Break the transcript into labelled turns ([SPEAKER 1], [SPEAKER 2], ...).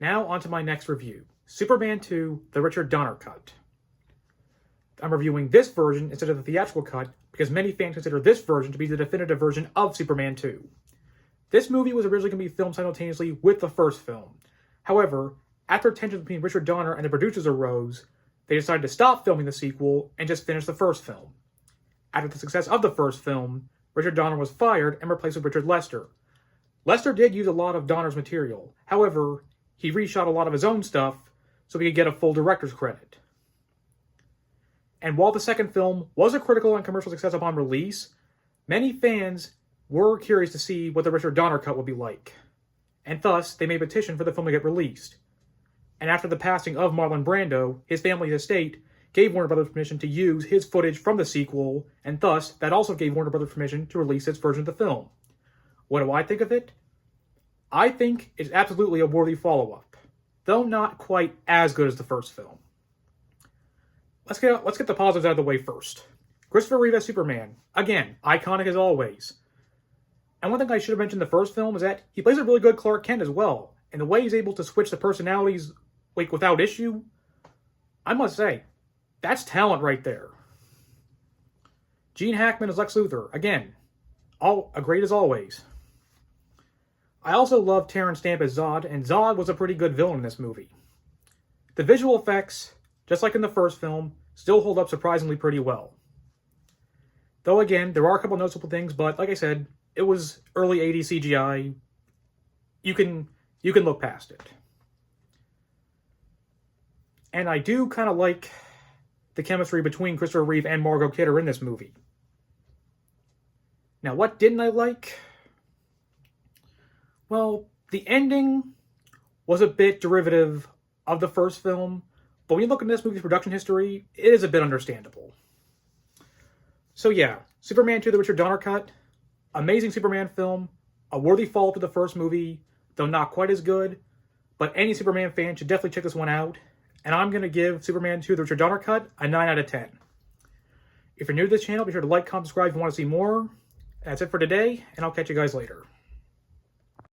[SPEAKER 1] Now onto my next review, Superman 2, the Richard Donner cut. I'm reviewing this version instead of the theatrical cut because many fans consider this version to be the definitive version of Superman 2. This movie was originally going to be filmed simultaneously with the first film. However, after tensions between Richard Donner and the producers arose, they decided to stop filming the sequel and just finish the first film. After the success of the first film, Richard Donner was fired and replaced with Richard Lester. Lester did use a lot of Donner's material. However, he reshot a lot of his own stuff so he could get a full director's credit. And while the second film was a critical and commercial success upon release, many fans were curious to see what the Richard Donner cut would be like. And thus, they made a petition for the film to get released. And after the passing of Marlon Brando, his family's estate gave Warner Brothers permission to use his footage from the sequel, and thus, that also gave Warner Brothers permission to release its version of the film. What do I think of it? I think it's absolutely a worthy follow-up, though not quite as good as the first film. Let's get the positives out of the way first. Christopher Reeve as Superman, again, iconic as always. And one thing I should have mentioned in the first film is that he plays a really good Clark Kent as well, and the way he's able to switch the personalities without issue, I must say, that's talent right there. Gene Hackman as Lex Luthor, again, great as always. I also love Terrence Stamp as Zod, and Zod was a pretty good villain in this movie. The visual effects, just like in the first film, still hold up surprisingly pretty well. Though again, there are a couple noticeable things, but like I said, it was early 80s CGI. You can look past it. And I do kind of like the chemistry between Christopher Reeve and Margot Kidder in this movie. Now, what didn't I like? Well, the ending was a bit derivative of the first film, but when you look at this movie's production history, it is a bit understandable. So yeah, Superman 2, the Richard Donner cut, amazing Superman film, a worthy follow-up to the first movie, though not quite as good, but any Superman fan should definitely check this one out, and I'm going to give Superman 2, the Richard Donner cut, a 9 out of 10. If you're new to this channel, be sure to like, comment, subscribe if you want to see more. That's it for today, and I'll catch you guys later.